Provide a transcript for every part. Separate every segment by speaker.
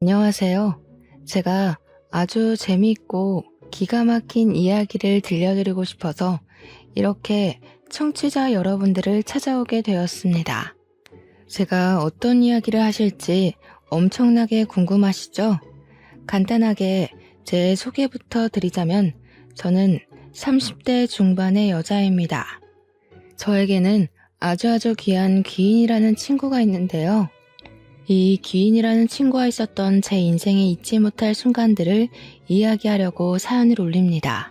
Speaker 1: 안녕하세요. 제가 아주 재미있고 기가 막힌 이야기를 들려드리고 싶어서 이렇게 청취자 여러분들을 찾아오게 되었습니다. 제가 어떤 이야기를 하실지 엄청나게 궁금하시죠? 간단하게 제 소개부터 드리자면 저는 30대 중반의 여자입니다. 저에게는 아주 귀한 귀인이라는 친구가 있는데요. 이 귀인이라는 친구와 있었던 제 인생에 잊지 못할 순간들을 이야기하려고 사연을 올립니다.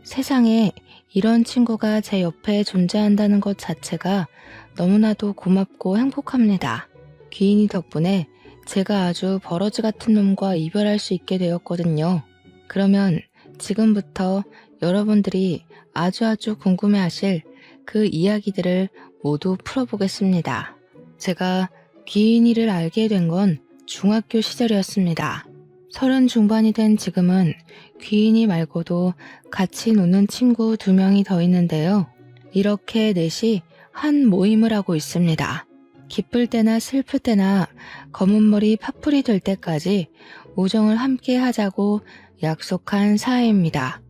Speaker 1: 세상에 이런 친구가 제 옆에 존재한다는 것 자체가 너무나도 고맙고 행복합니다. 귀인이 덕분에 제가 아주 버러지 같은 놈과 이별할 수 있게 되었거든요. 그러면 지금부터 여러분들이 아주 궁금해하실 그 이야기들을 모두 풀어보겠습니다. 제가 귀인이를 알게 된 건 중학교 시절이었습니다. 30 중반이 된 지금은 귀인이 말고도 같이 노는 친구 2명이 더 있는데요. 이렇게 넷이 한 모임을 하고 있습니다. 기쁠 때나 슬플 때나 검은 머리 파풀이 될 때까지 우정을 함께 하자고 약속한 사이입니다.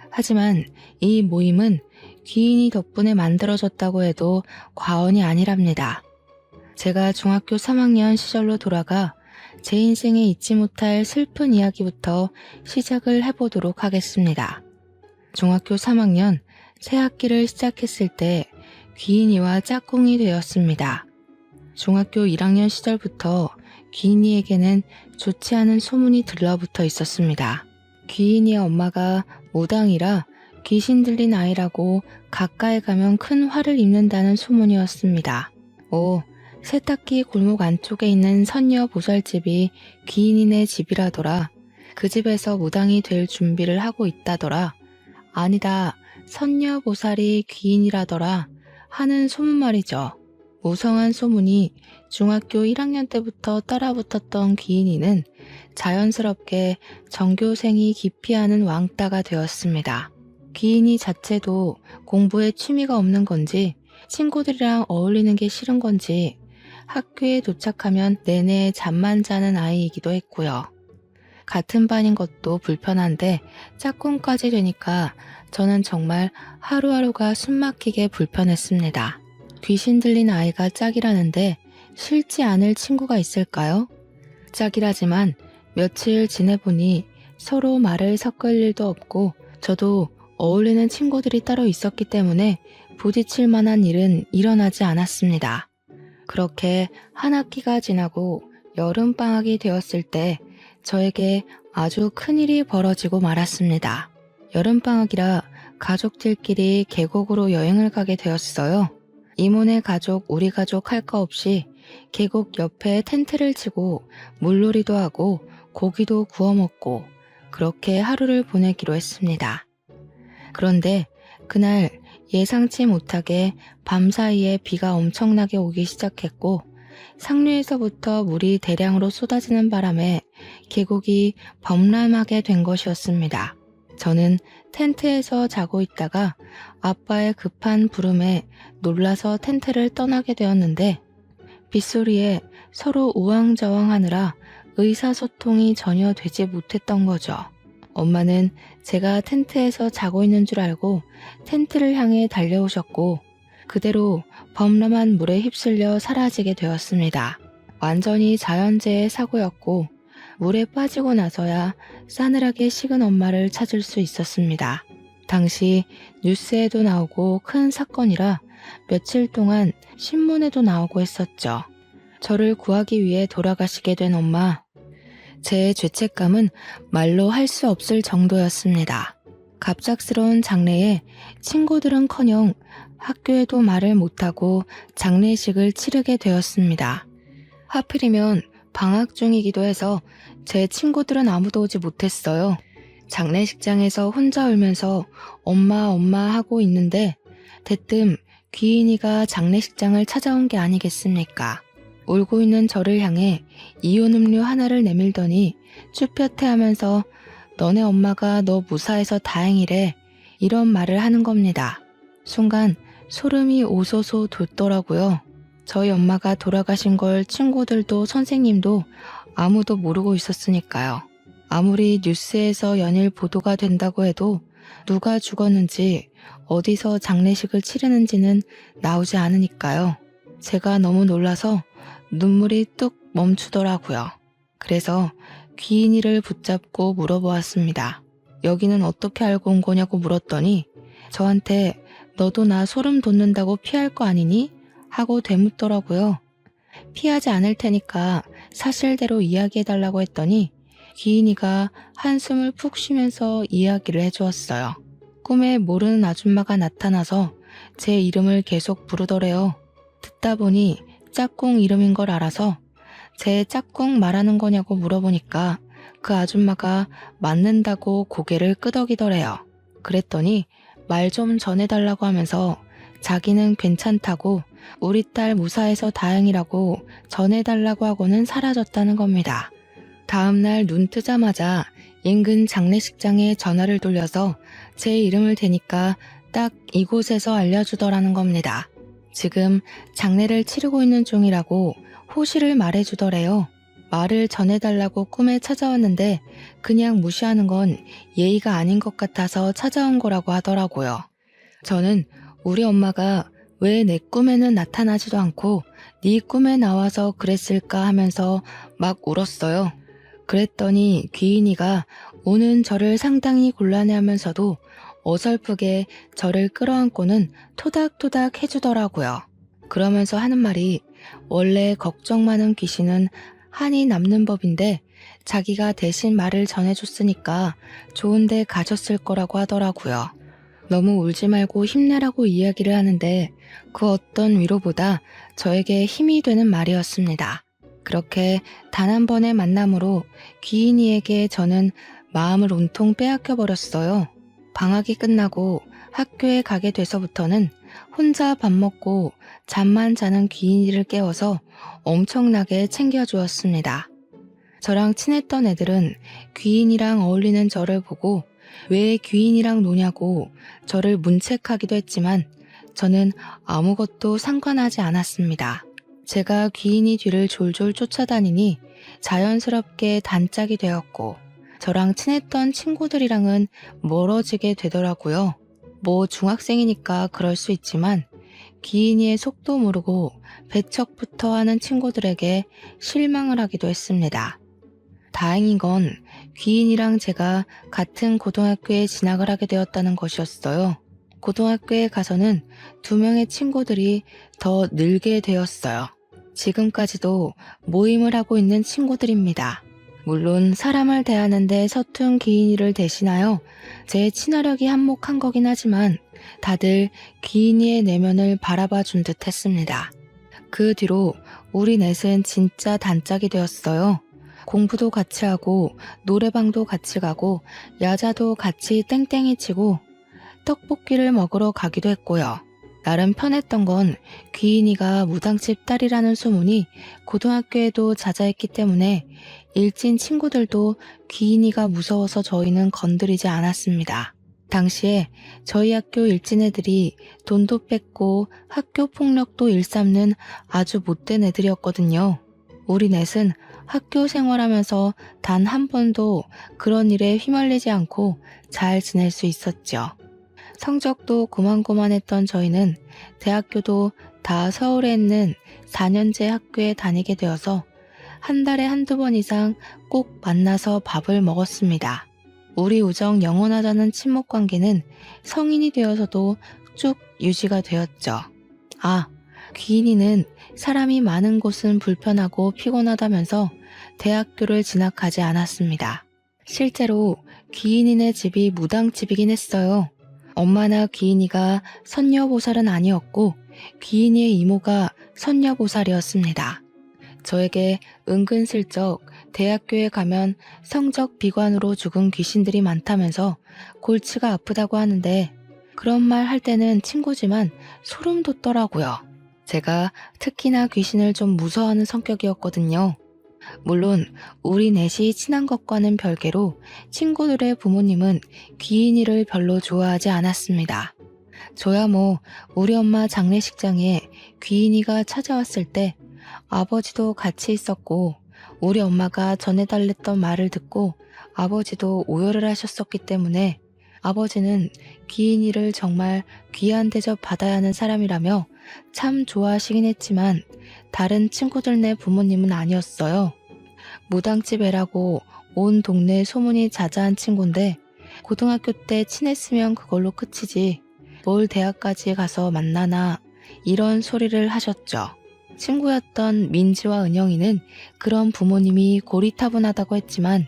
Speaker 1: 하지만 이 모임은 귀인이 덕분에 만들어졌다고 해도 과언이 아니랍니다. 제가 중학교 3학년 시절로 돌아가 제 인생에 잊지 못할 슬픈 이야기부터 시작을 해보도록 하겠습니다. 중학교 3학년 새 학기를 시작했을 때 귀인이와 짝꿍이 되었습니다. 중학교 1학년 시절부터 귀인이에게는 좋지 않은 소문이 들러붙어 있었습니다. 귀인이의 엄마가 무당이라 귀신 들린 아이라고 가까이 가면 큰 화를 입는다는 소문이었습니다. 세탁기 골목 안쪽에 있는 선녀 보살집이 귀인이네 집이라더라. 그 집에서 무당이 될 준비를 하고 있다더라. 아니다, 선녀 보살이 귀인이라더라 하는 소문 말이죠. 무성한 소문이 중학교 1학년 때부터 따라붙었던 귀인이는 자연스럽게 전교생이 기피하는 왕따가 되었습니다. 귀인이 자체도 공부에 취미가 없는 건지 친구들이랑 어울리는 게 싫은 건지 학교에 도착하면 내내 잠만 자는 아이이기도 했고요. 같은 반인 것도 불편한데 짝꿍까지 되니까 저는 정말 하루하루가 숨막히게 불편했습니다. 귀신 들린 아이가 짝이라는데 싫지 않을 친구가 있을까요? 짝이라지만 며칠 지내보니 서로 말을 섞을 일도 없고 저도 어울리는 친구들이 따로 있었기 때문에 부딪힐 만한 일은 일어나지 않았습니다. 그렇게 한 학기가 지나고 여름방학이 되었을 때 저에게 아주 큰일이 벌어지고 말았습니다. 여름방학이라 가족들끼리 계곡으로 여행을 가게 되었어요. 이모네 가족, 우리 가족 할 거 없이 계곡 옆에 텐트를 치고 물놀이도 하고 고기도 구워 먹고 그렇게 하루를 보내기로 했습니다. 그런데 그날 예상치 못하게 밤사이에 비가 엄청나게 오기 시작했고 상류에서부터 물이 대량으로 쏟아지는 바람에 계곡이 범람하게 된 것이었습니다. 저는 텐트에서 자고 있다가 아빠의 급한 부름에 놀라서 텐트를 떠나게 되었는데 빗소리에 서로 우왕좌왕하느라 의사소통이 전혀 되지 못했던 거죠. 엄마는 제가 텐트에서 자고 있는 줄 알고 텐트를 향해 달려오셨고 그대로 범람한 물에 휩쓸려 사라지게 되었습니다. 완전히 자연재해 사고였고 물에 빠지고 나서야 싸늘하게 식은 엄마를 찾을 수 있었습니다. 당시 뉴스에도 나오고 큰 사건이라 며칠 동안 신문에도 나오고 했었죠. 저를 구하기 위해 돌아가시게 된 엄마. 제 죄책감은 말로 할 수 없을 정도였습니다. 갑작스러운 장례에 친구들은커녕 학교에도 말을 못하고 장례식을 치르게 되었습니다. 하필이면 방학 중이기도 해서 제 친구들은 아무도 오지 못했어요. 장례식장에서 혼자 울면서 엄마 하고 있는데 대뜸 귀인이가 장례식장을 찾아온 게 아니겠습니까? 울고 있는 저를 향해 이온 음료 하나를 내밀더니 쭈뼛해하면서 너네 엄마가 너 무사해서 다행이래 이런 말을 하는 겁니다. 순간 소름이 오소소 돋더라고요. 저희 엄마가 돌아가신 걸 친구들도 선생님도 아무도 모르고 있었으니까요. 아무리 뉴스에서 연일 보도가 된다고 해도 누가 죽었는지 어디서 장례식을 치르는지는 나오지 않으니까요. 제가 너무 놀라서 눈물이 뚝 멈추더라고요. 그래서 귀인이를 붙잡고 물어보았습니다. 여기는 어떻게 알고 온 거냐고 물었더니 저한테 너도 나 소름 돋는다고 피할 거 아니니? 하고 되묻더라고요. 피하지 않을 테니까 사실대로 이야기해달라고 했더니 귀인이가 한숨을 푹 쉬면서 이야기를 해주었어요. 꿈에 모르는 아줌마가 나타나서 제 이름을 계속 부르더래요. 듣다 보니 짝꿍 이름인 걸 알아서 제 짝꿍 말하는 거냐고 물어보니까 그 아줌마가 맞는다고 고개를 끄덕이더래요. 그랬더니 말 좀 전해달라고 하면서 자기는 괜찮다고 우리 딸 무사해서 다행이라고 전해달라고 하고는 사라졌다는 겁니다. 다음날 눈 뜨자마자 인근 장례식장에 전화를 돌려서 제 이름을 대니까 딱 이곳에서 알려주더라는 겁니다. 지금 장례를 치르고 있는 중이라고 호시를 말해주더래요. 말을 전해달라고 꿈에 찾아왔는데 그냥 무시하는 건 예의가 아닌 것 같아서 찾아온 거라고 하더라고요. 저는 우리 엄마가 왜 내 꿈에는 나타나지도 않고 네 꿈에 나와서 그랬을까 하면서 막 울었어요. 그랬더니 귀인이가 우는 저를 상당히 곤란해하면서도 어설프게 저를 끌어안고는 토닥토닥 해주더라고요. 그러면서 하는 말이 원래 걱정 많은 귀신은 한이 남는 법인데 자기가 대신 말을 전해줬으니까 좋은 데 가셨을 거라고 하더라고요. 너무 울지 말고 힘내라고 이야기를 하는데 그 어떤 위로보다 저에게 힘이 되는 말이었습니다. 그렇게 단 한 번의 만남으로 귀인이에게 저는 마음을 온통 빼앗겨버렸어요. 방학이 끝나고 학교에 가게 돼서부터는 혼자 밥 먹고 잠만 자는 귀인이를 깨워서 엄청나게 챙겨주었습니다. 저랑 친했던 애들은 귀인이랑 어울리는 저를 보고 왜 귀인이랑 노냐고 저를 문책하기도 했지만 저는 아무것도 상관하지 않았습니다. 제가 귀인이 뒤를 졸졸 쫓아다니니 자연스럽게 단짝이 되었고 저랑 친했던 친구들이랑은 멀어지게 되더라고요. 뭐 중학생이니까 그럴 수 있지만 귀인이의 속도 모르고 배척부터 하는 친구들에게 실망을 하기도 했습니다. 다행인 건 귀인이랑 제가 같은 고등학교에 진학을 하게 되었다는 것이었어요. 고등학교에 가서는 2명의 친구들이 더 늘게 되었어요. 지금까지도 모임을 하고 있는 친구들입니다. 물론 사람을 대하는데 서툰 귀인이를 대신하여 제 친화력이 한몫한 거긴 하지만 다들 귀인이의 내면을 바라봐 준 듯 했습니다. 그 뒤로 우리 넷은 진짜 단짝이 되었어요. 공부도 같이 하고 노래방도 같이 가고 야자도 같이 땡땡이 치고 떡볶이를 먹으러 가기도 했고요. 나름 편했던 건 귀인이가 무당집 딸이라는 소문이 고등학교에도 자자했기 때문에 일진 친구들도 귀인이가 무서워서 저희는 건드리지 않았습니다. 당시에 저희 학교 일진 애들이 돈도 뺏고 학교 폭력도 일삼는 아주 못된 애들이었거든요. 우리 넷은 학교 생활하면서 단 한 번도 그런 일에 휘말리지 않고 잘 지낼 수 있었죠. 성적도 고만고만했던 저희는 대학교도 다 서울에 있는 4년제 학교에 다니게 되어서 한 달에 한두 번 이상 꼭 만나서 밥을 먹었습니다. 우리 우정 영원하자는 친목 관계는 성인이 되어서도 쭉 유지가 되었죠. 귀인이는 사람이 많은 곳은 불편하고 피곤하다면서 대학교를 진학하지 않았습니다. 실제로 귀인이네 집이 무당집이긴 했어요. 엄마나 귀인이가 선녀보살은 아니었고 귀인이의 이모가 선녀보살이었습니다. 저에게 은근슬쩍 대학교에 가면 성적 비관으로 죽은 귀신들이 많다면서 골치가 아프다고 하는데 그런 말 할 때는 친구지만 소름 돋더라고요. 제가 특히나 귀신을 좀 무서워하는 성격이었거든요. 물론 우리 넷이 친한 것과는 별개로 친구들의 부모님은 귀인이를 별로 좋아하지 않았습니다. 저야 뭐 우리 엄마 장례식장에 귀인이가 찾아왔을 때 아버지도 같이 있었고 우리 엄마가 전해달랬던 말을 듣고 아버지도 오열을 하셨었기 때문에 아버지는 귀인이를 정말 귀한 대접 받아야 하는 사람이라며 참 좋아하시긴 했지만 다른 친구들네 부모님은 아니었어요. 무당집 애라고 온 동네에 소문이 자자한 친구인데 고등학교 때 친했으면 그걸로 끝이지 뭘 대학까지 가서 만나나 이런 소리를 하셨죠. 친구였던 민지와 은영이는 그런 부모님이 고리타분하다고 했지만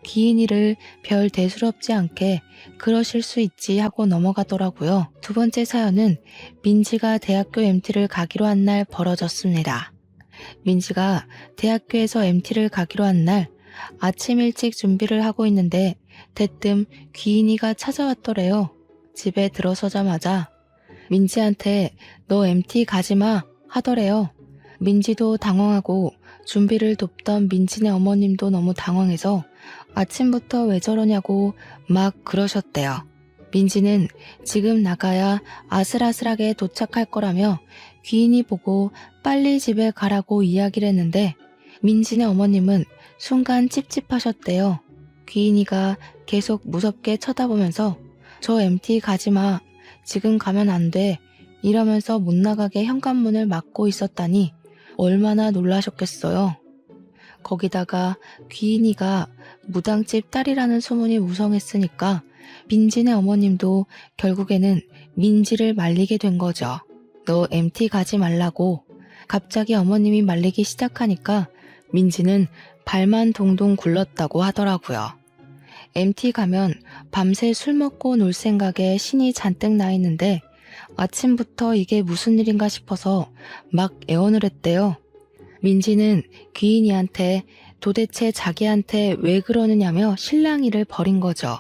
Speaker 1: 귀인이를 별 대수롭지 않게 그러실 수 있지 하고 넘어가더라고요. 두 번째 사연은 민지가 대학교 MT를 가기로 한 날 벌어졌습니다. 민지가 대학교에서 MT를 가기로 한 날 아침 일찍 준비를 하고 있는데 대뜸 귀인이가 찾아왔더래요. 집에 들어서자마자 민지한테 너 MT 가지마 하더래요. 민지도 당황하고 준비를 돕던 민지네 어머님도 너무 당황해서 아침부터 왜 저러냐고 막 그러셨대요. 민지는 지금 나가야 아슬아슬하게 도착할 거라며 귀인이 보고 빨리 집에 가라고 이야기를 했는데 민지네 어머님은 순간 찝찝하셨대요. 귀인이가 계속 무섭게 쳐다보면서 저 MT 가지마, 지금 가면 안 돼 이러면서 못 나가게 현관문을 막고 있었다니 얼마나 놀라셨겠어요. 거기다가 귀인이가 무당집 딸이라는 소문이 무성했으니까 민지네 어머님도 결국에는 민지를 말리게 된 거죠. 너 MT 가지 말라고. 갑자기 어머님이 말리기 시작하니까 민지는 발만 동동 굴렀다고 하더라고요. MT 가면 밤새 술 먹고 놀 생각에 신이 잔뜩 나 있는데 아침부터 이게 무슨 일인가 싶어서 막 애원을 했대요. 민지는 귀인이한테 도대체 자기한테 왜 그러느냐며 실랑이를 벌인 거죠.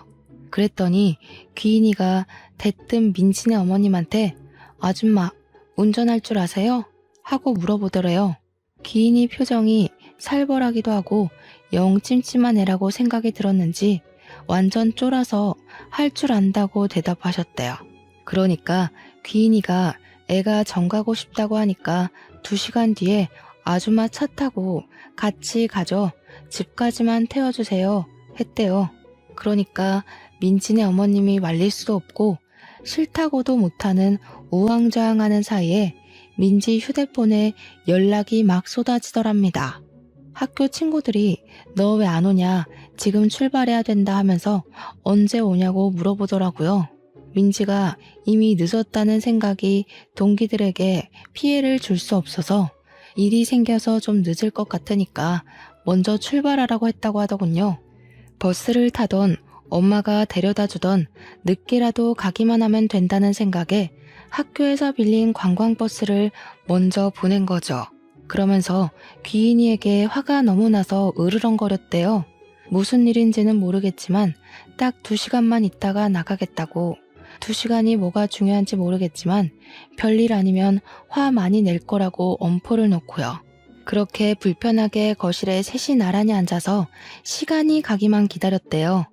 Speaker 1: 그랬더니 귀인이가 대뜸 민지네 어머님한테 아줌마 운전할 줄 아세요? 하고 물어보더래요. 귀인이 표정이 살벌하기도 하고 영 찜찜한 애라고 생각이 들었는지 완전 쫄아서 할 줄 안다고 대답하셨대요. 그러니까 귀인이가 애가 정 가고 싶다고 하니까 2시간 뒤에 아줌마 차 타고 같이 가죠. 집까지만 태워주세요. 했대요. 그러니까 민지네 어머님이 말릴 수도 없고 싫다고도 못하는 우왕좌왕하는 사이에 민지 휴대폰에 연락이 막 쏟아지더랍니다. 학교 친구들이 너 왜 안 오냐, 지금 출발해야 된다 하면서 언제 오냐고 물어보더라고요. 민지가 이미 늦었다는 생각이 동기들에게 피해를 줄 수 없어서 일이 생겨서 좀 늦을 것 같으니까 먼저 출발하라고 했다고 하더군요. 버스를 타던 엄마가 데려다 주던 늦게라도 가기만 하면 된다는 생각에 학교에서 빌린 관광버스를 먼저 보낸 거죠. 그러면서 귀인이에게 화가 너무 나서 으르렁거렸대요. 무슨 일인지는 모르겠지만 딱 2시간만 있다가 나가겠다고. 2시간이 뭐가 중요한지 모르겠지만 별일 아니면 화 많이 낼 거라고 엄포를 놓고요. 그렇게 불편하게 거실에 셋이 나란히 앉아서 시간이 가기만 기다렸대요.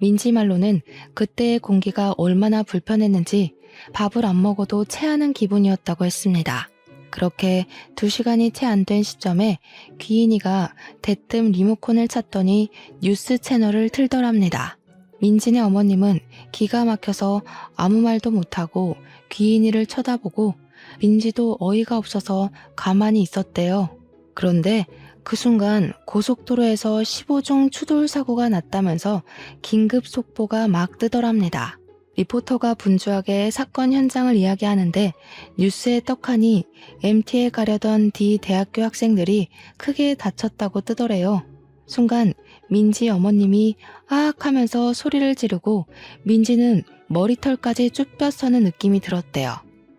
Speaker 1: 민지 말로는 그때의 공기가 얼마나 불편했는지 밥을 안 먹어도 체하는 기분이었다고 했습니다. 그렇게 2시간이 채 안 된 시점에 귀인이가 대뜸 리모컨을 찾더니 뉴스 채널을 틀더랍니다. 민지네 어머님은 기가 막혀서 아무 말도 못하고 귀인이를 쳐다보고 민지도 어이가 없어서 가만히 있었대요. 그런데 그 순간 고속도로에서 15중 추돌 사고가 났다면서 긴급 속보가 막 뜨더랍니다. 리포터가 분주하게 사건 현장을 이야기하는데 뉴스에 떡하니 MT에 가려던 D 대학교 학생들이 크게 다쳤다고 뜨더래요. 순간 민지 어머님이 아악 하면서 소리를 지르고 민지는 머리털까지 쭉 뼈서는 느낌이 들었대요.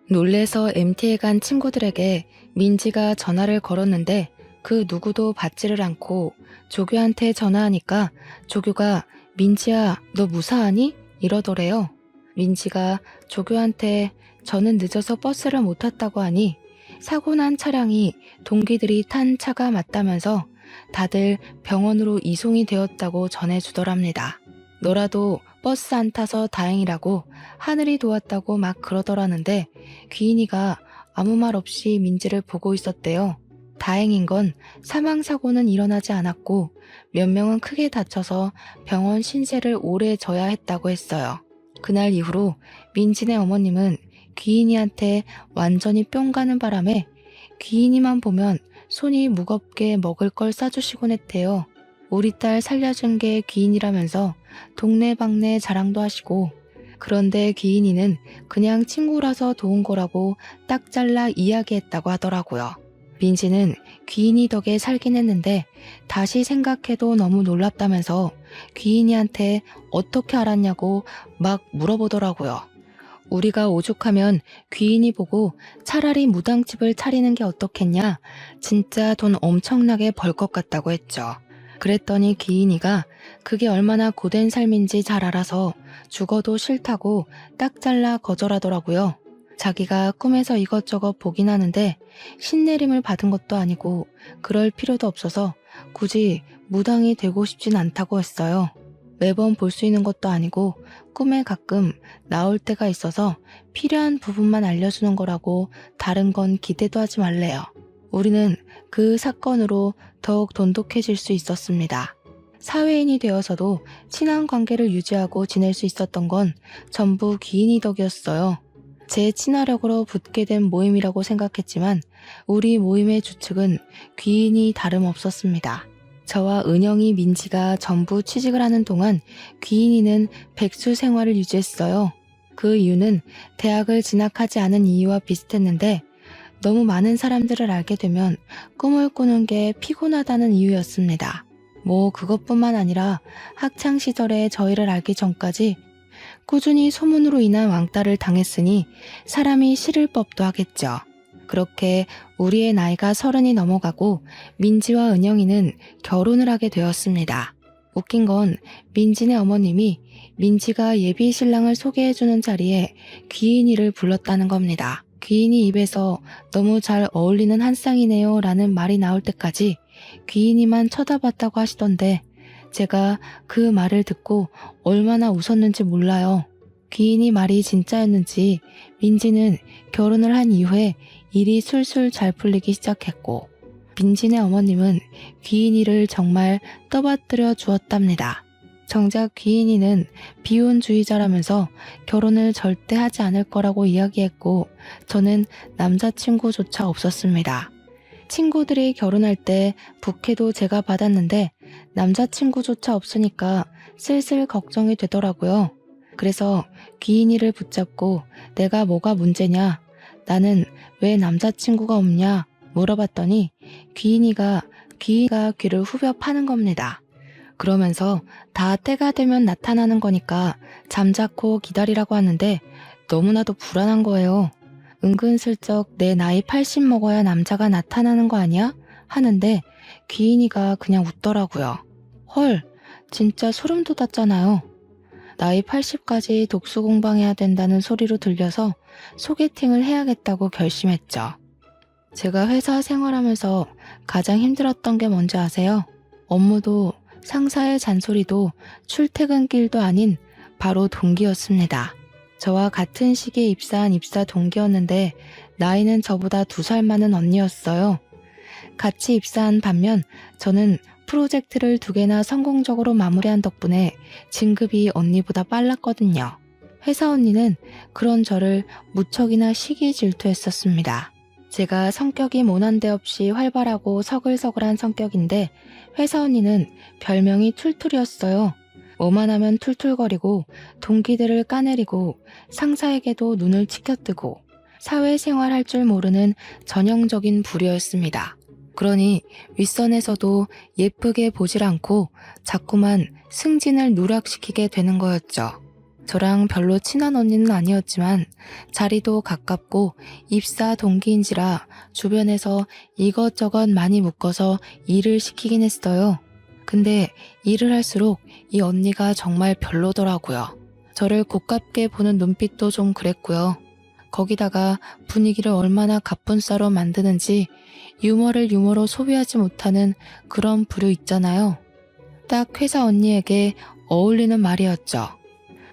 Speaker 1: 놀래서 MT에 간 친구들에게 민지가 전화를 걸었는데 그 누구도 받지를 않고 조교한테 전화하니까 조교가 민지야 너 무사하니? 이러더래요. 민지가 조교한테 저는 늦어서 버스를 못 탔다고 하니 사고 난 차량이 동기들이 탄 차가 맞다면서 다들 병원으로 이송이 되었다고 전해주더랍니다. 너라도 버스 안 타서 다행이라고 하늘이 도왔다고 막 그러더라는데 귀인이가 아무 말 없이 민지를 보고 있었대요. 다행인 건 사망사고는 일어나지 않았고 몇 명은 크게 다쳐서 병원 신세를 오래 져야 했다고 했어요. 그날 이후로 민진의 어머님은 귀인이한테 완전히 뿅 가는 바람에 귀인이만 보면 손이 무겁게 먹을 걸 싸주시곤 했대요. 우리 딸 살려준 게 귀인이라면서 동네방네 자랑도 하시고, 그런데 귀인이는 그냥 친구라서 도운 거라고 딱 잘라 이야기했다고 하더라고요. 민지는 귀인이 덕에 살긴 했는데 다시 생각해도 너무 놀랍다면서 귀인이한테 어떻게 알았냐고 막 물어보더라고요. 우리가 오죽하면 귀인이 보고 차라리 무당집을 차리는 게 어떻겠냐, 진짜 돈 엄청나게 벌 것 같다고 했죠. 그랬더니 귀인이가 그게 얼마나 고된 삶인지 잘 알아서 죽어도 싫다고 딱 잘라 거절하더라고요. 자기가 꿈에서 이것저것 보긴 하는데 신내림을 받은 것도 아니고 그럴 필요도 없어서 굳이 무당이 되고 싶진 않다고 했어요. 매번 볼 수 있는 것도 아니고 꿈에 가끔 나올 때가 있어서 필요한 부분만 알려주는 거라고 다른 건 기대도 하지 말래요. 우리는 그 사건으로 더욱 돈독해질 수 있었습니다. 사회인이 되어서도 친한 관계를 유지하고 지낼 수 있었던 건 전부 귀인이 덕이었어요. 제 친화력으로 붙게 된 모임이라고 생각했지만 우리 모임의 주축은 귀인이 다름없었습니다. 저와 은영이, 민지가 전부 취직을 하는 동안 귀인이는 백수 생활을 유지했어요. 그 이유는 대학을 진학하지 않은 이유와 비슷했는데 너무 많은 사람들을 알게 되면 꿈을 꾸는 게 피곤하다는 이유였습니다. 뭐 그것뿐만 아니라 학창시절에 저희를 알기 전까지 꾸준히 소문으로 인한 왕따를 당했으니 사람이 싫을 법도 하겠죠. 그렇게 우리의 나이가 30이 넘어가고 민지와 은영이는 결혼을 하게 되었습니다. 웃긴 건 민지네 어머님이 민지가 예비 신랑을 소개해주는 자리에 귀인이를 불렀다는 겁니다. 귀인이 입에서 너무 잘 어울리는 한 쌍이네요 라는 말이 나올 때까지 귀인이만 쳐다봤다고 하시던데 제가 그 말을 듣고 얼마나 웃었는지 몰라요. 귀인이 말이 진짜였는지 민지는 결혼을 한 이후에 일이 술술 잘 풀리기 시작했고 민진의 어머님은 귀인이를 정말 떠받들여 주었답니다. 정작 귀인이는 비혼주의자라면서 결혼을 절대 하지 않을 거라고 이야기했고 저는 남자친구조차 없었습니다. 친구들이 결혼할 때 부케도 제가 받았는데 남자친구조차 없으니까 슬슬 걱정이 되더라고요. 그래서 귀인이를 붙잡고 내가 뭐가 문제냐, 나는 왜 남자친구가 없냐 물어봤더니 귀인이가 귀를 후벼 파는 겁니다. 그러면서 다 때가 되면 나타나는 거니까 잠자코 기다리라고 하는데 너무나도 불안한 거예요. 은근슬쩍 내 나이 80 먹어야 남자가 나타나는 거 아니야? 하는데 귀인이가 그냥 웃더라고요. 헐, 진짜 소름 돋았잖아요. 나이 80까지 독수공방해야 된다는 소리로 들려서 소개팅을 해야겠다고 결심했죠. 제가 회사 생활하면서 가장 힘들었던 게 뭔지 아세요? 업무도 상사의 잔소리도 출퇴근길도 아닌 바로 동기였습니다. 저와 같은 시기에 입사한 입사 동기였는데 나이는 저보다 2살 많은 언니였어요. 같이 입사한 반면 저는 프로젝트를 2개나 성공적으로 마무리한 덕분에 진급이 언니보다 빨랐거든요. 회사 언니는 그런 저를 무척이나 시기 질투했었습니다. 제가 성격이 모난 데 없이 활발하고 서글서글한 성격인데 회사 언니는 별명이 툴툴이었어요. 뭐만 하면 툴툴거리고 동기들을 까내리고 상사에게도 눈을 치켜뜨고 사회생활 할 줄 모르는 전형적인 부류였습니다. 그러니 윗선에서도 예쁘게 보질 않고 자꾸만 승진을 누락시키게 되는 거였죠. 저랑 별로 친한 언니는 아니었지만 자리도 가깝고 입사 동기인지라 주변에서 이것저것 많이 묶어서 일을 시키긴 했어요. 근데 일을 할수록 이 언니가 정말 별로더라고요. 저를 고깝게 보는 눈빛도 좀 그랬고요. 거기다가 분위기를 얼마나 갑분싸로 만드는지 유머를 유머로 소비하지 못하는 그런 부류 있잖아요. 딱 회사 언니에게 어울리는 말이었죠.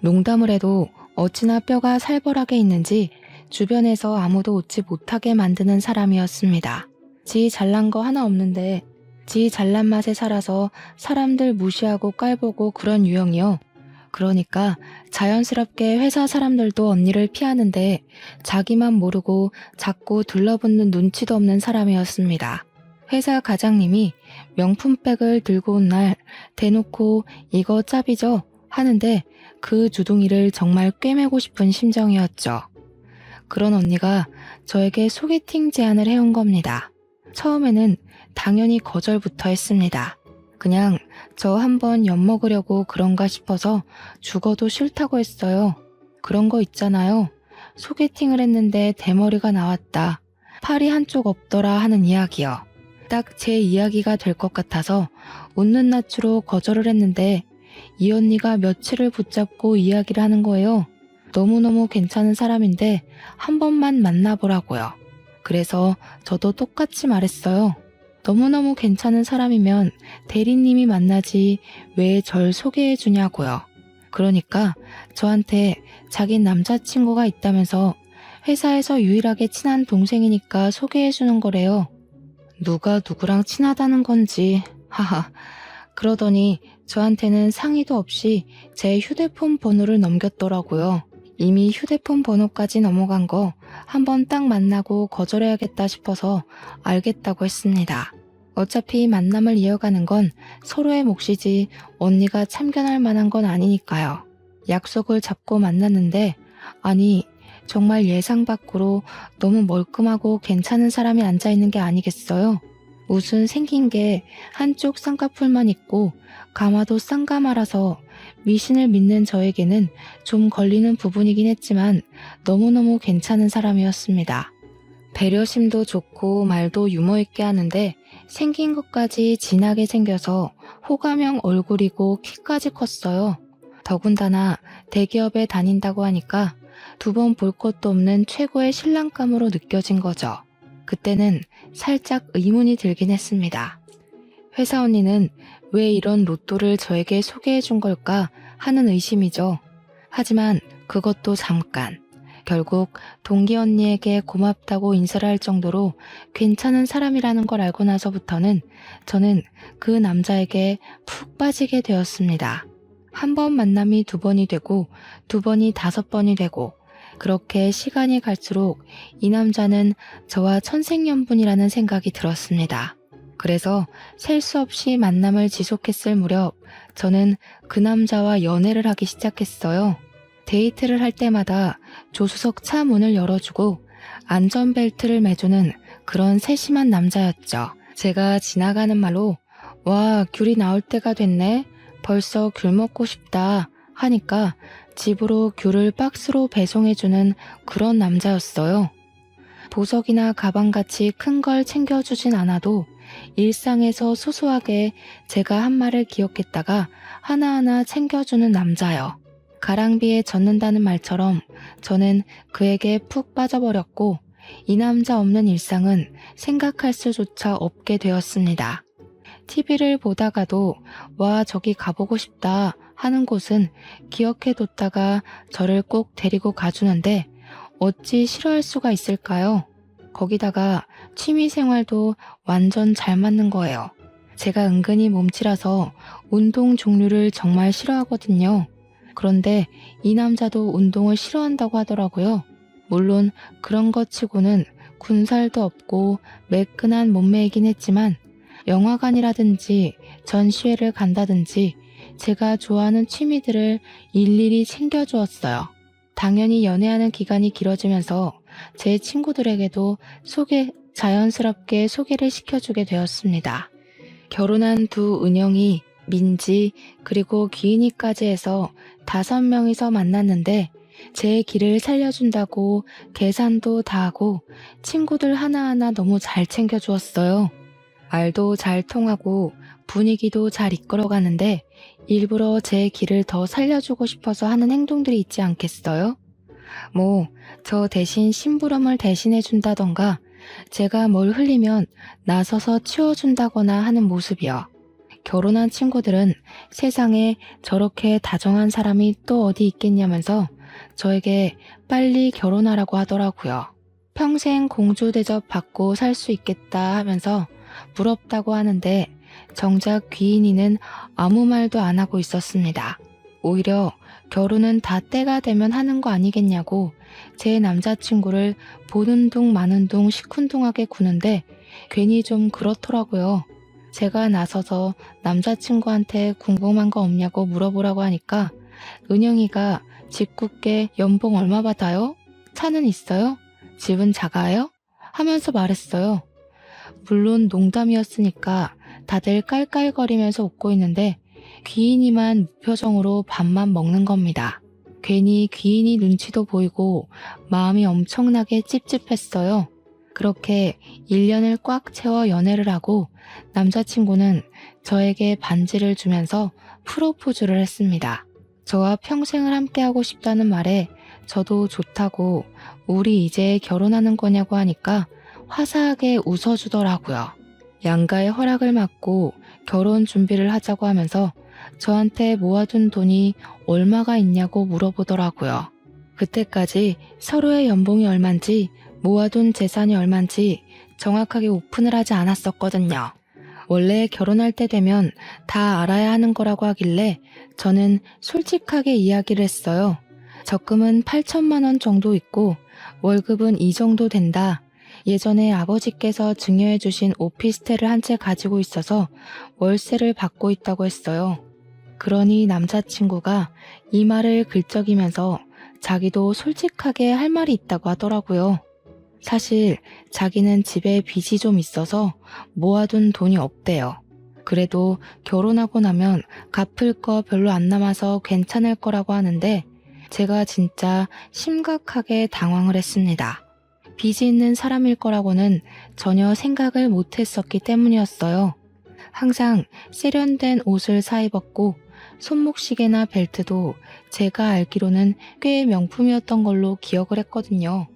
Speaker 1: 농담을 해도 어찌나 뼈가 살벌하게 있는지 주변에서 아무도 웃지 못하게 만드는 사람이었습니다. 지 잘난 거 하나 없는데 지 잘난 맛에 살아서 사람들 무시하고 깔보고 그런 유형이요. 그러니까 자연스럽게 회사 사람들도 언니를 피하는데 자기만 모르고 자꾸 둘러붙는 눈치도 없는 사람이었습니다. 회사 과장님이 명품백을 들고 온 날 대놓고 이거 짭이죠? 하는데 그 주둥이를 정말 꿰매고 싶은 심정이었죠. 그런 언니가 저에게 소개팅 제안을 해온 겁니다. 처음에는 당연히 거절부터 했습니다. 그냥 저 한번 엿먹으려고 그런가 싶어서 죽어도 싫다고 했어요. 그런 거 있잖아요. 소개팅을 했는데 대머리가 나왔다. 팔이 한쪽 없더라 하는 이야기요. 딱 제 이야기가 될 것 같아서 웃는 낯으로 거절을 했는데 이 언니가 며칠을 붙잡고 이야기를 하는 거예요. 너무너무 괜찮은 사람인데 한 번만 만나보라고요. 그래서 저도 똑같이 말했어요. 너무너무 괜찮은 사람이면 대리님이 만나지 왜 절 소개해 주냐고요. 그러니까 저한테 자기 남자친구가 있다면서 회사에서 유일하게 친한 동생이니까 소개해 주는 거래요. 누가 누구랑 친하다는 건지 하하. 그러더니 저한테는 상의도 없이 제 휴대폰 번호를 넘겼더라고요. 이미 휴대폰 번호까지 넘어간 거 한번 딱 만나고 거절해야겠다 싶어서 알겠다고 했습니다. 어차피 만남을 이어가는 건 서로의 몫이지 언니가 참견할 만한 건 아니니까요. 약속을 잡고 만났는데 아니 정말 예상 밖으로 너무 멀끔하고 괜찮은 사람이 앉아있는 게 아니겠어요? 무슨 생긴 게 한쪽 쌍꺼풀만 있고 가마도 쌍가마라서 미신을 믿는 저에게는 좀 걸리는 부분이긴 했지만 너무너무 괜찮은 사람이었습니다. 배려심도 좋고 말도 유머 있게 하는데 생긴 것까지 진하게 생겨서 호감형 얼굴이고 키까지 컸어요. 더군다나 대기업에 다닌다고 하니까 두 번 볼 것도 없는 최고의 신랑감으로 느껴진 거죠. 그때는 살짝 의문이 들긴 했습니다. 회사 언니는 왜 이런 로또를 저에게 소개해 준 걸까 하는 의심이죠. 하지만 그것도 잠깐. 결국 동기 언니에게 고맙다고 인사를 할 정도로 괜찮은 사람이라는 걸 알고 나서부터는 저는 그 남자에게 푹 빠지게 되었습니다. 한 번 만남이 두 번이 되고 두 번이 다섯 번이 되고 그렇게 시간이 갈수록 이 남자는 저와 천생연분이라는 생각이 들었습니다. 그래서 셀 수 없이 만남을 지속했을 무렵 저는 그 남자와 연애를 하기 시작했어요. 데이트를 할 때마다 조수석 차 문을 열어주고 안전벨트를 매주는 그런 세심한 남자였죠. 제가 지나가는 말로 와 귤이 나올 때가 됐네. 벌써 귤 먹고 싶다 하니까 집으로 귤을 박스로 배송해주는 그런 남자였어요. 보석이나 가방같이 큰 걸 챙겨주진 않아도 일상에서 소소하게 제가 한 말을 기억했다가 하나하나 챙겨주는 남자요. 가랑비에 젖는다는 말처럼 저는 그에게 푹 빠져버렸고 이 남자 없는 일상은 생각할 수조차 없게 되었습니다. TV를 보다가도 와 저기 가보고 싶다 하는 곳은 기억해뒀다가 저를 꼭 데리고 가주는데 어찌 싫어할 수가 있을까요? 거기다가 취미생활도 완전 잘 맞는 거예요. 제가 은근히 몸치라서 운동 종류를 정말 싫어하거든요. 그런데 이 남자도 운동을 싫어한다고 하더라고요. 물론 그런 것 치고는 군살도 없고 매끈한 몸매이긴 했지만 영화관이라든지 전시회를 간다든지 제가 좋아하는 취미들을 일일이 챙겨주었어요. 당연히 연애하는 기간이 길어지면서 제 친구들에게도 자연스럽게 소개를 시켜주게 되었습니다. 결혼한 두 은영이, 민지, 그리고 귀인이까지 해서 5명이서 만났는데 제 길을 살려준다고 계산도 다 하고 친구들 하나하나 너무 잘 챙겨주었어요. 말도 잘 통하고 분위기도 잘 이끌어가는데 일부러 제 길을 더 살려주고 싶어서 하는 행동들이 있지 않겠어요? 저 대신 심부름을 대신해준다던가 제가 뭘 흘리면 나서서 치워준다거나 하는 모습이요. 결혼한 친구들은 세상에 저렇게 다정한 사람이 또 어디 있겠냐면서 저에게 빨리 결혼하라고 하더라고요. 평생 공주 대접 받고 살 수 있겠다 하면서 부럽다고 하는데 정작 귀인이는 아무 말도 안 하고 있었습니다. 오히려 결혼은 다 때가 되면 하는 거 아니겠냐고 제 남자친구를 보는 둥 마는 둥 시큰둥하게 구는데 괜히 좀 그렇더라고요. 제가 나서서 남자친구한테 궁금한 거 없냐고 물어보라고 하니까 은영이가 짓궂게 연봉 얼마 받아요? 차는 있어요? 집은 작아요? 하면서 말했어요. 물론 농담이었으니까 다들 깔깔거리면서 웃고 있는데 귀인이만 무표정으로 밥만 먹는 겁니다. 괜히 귀인이 눈치도 보이고 마음이 엄청나게 찝찝했어요. 그렇게 1년을 꽉 채워 연애를 하고 남자친구는 저에게 반지를 주면서 프로포즈를 했습니다. 저와 평생을 함께하고 싶다는 말에 저도 좋다고 우리 이제 결혼하는 거냐고 하니까 화사하게 웃어주더라고요. 양가의 허락을 받고 결혼 준비를 하자고 하면서 저한테 모아둔 돈이 얼마가 있냐고 물어보더라고요. 그때까지 서로의 연봉이 얼만지 모아둔 재산이 얼만지 정확하게 오픈을 하지 않았었거든요. 원래 결혼할 때 되면 다 알아야 하는 거라고 하길래 저는 솔직하게 이야기를 했어요. 적금은 8천만 원 정도 있고 월급은 이 정도 된다. 예전에 아버지께서 증여해 주신 오피스텔을 한 채 가지고 있어서 월세를 받고 있다고 했어요. 그러니 남자친구가 이 말을 긁적이면서 자기도 솔직하게 할 말이 있다고 하더라고요. 사실 자기는 집에 빚이 좀 있어서 모아둔 돈이 없대요. 그래도 결혼하고 나면 갚을 거 별로 안 남아서 괜찮을 거라고 하는데 제가 진짜 심각하게 당황을 했습니다. 빚이 있는 사람일 거라고는 전혀 생각을 못했었기 때문이었어요. 항상 세련된 옷을 사입었고 손목시계나 벨트도 제가 알기로는 꽤 명품이었던 걸로 기억을 했거든요.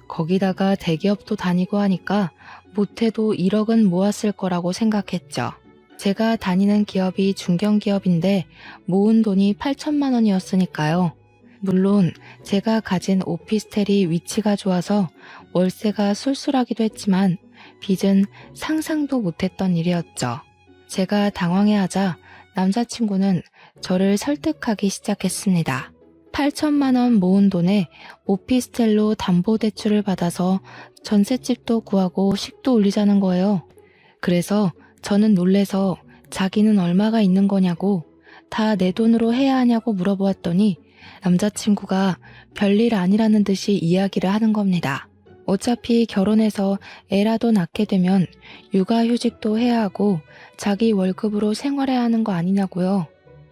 Speaker 1: 거기다가 대기업도 다니고 하니까 못해도 1억은 모았을 거라고 생각했죠. 제가 다니는 기업이 중견기업인데 모은 돈이 8천만 원이었으니까요. 물론 제가 가진 오피스텔이 위치가 좋아서 월세가 쏠쏠하기도 했지만 빚은 상상도 못했던 일이었죠. 제가 당황해하자 남자친구는 저를 설득하기 시작했습니다. 8천만 원 모은 돈에 오피스텔로 담보대출을 받아서 전셋집도 구하고 식도 올리자는 거예요. 그래서 저는 놀래서 자기는 얼마가 있는 거냐고 다 내 돈으로 해야 하냐고 물어보았더니 남자친구가 별일 아니라는 듯이 이야기를 하는 겁니다. 어차피 결혼해서 애라도 낳게 되면 육아휴직도 해야 하고 자기 월급으로 생활해야 하는 거 아니냐고요.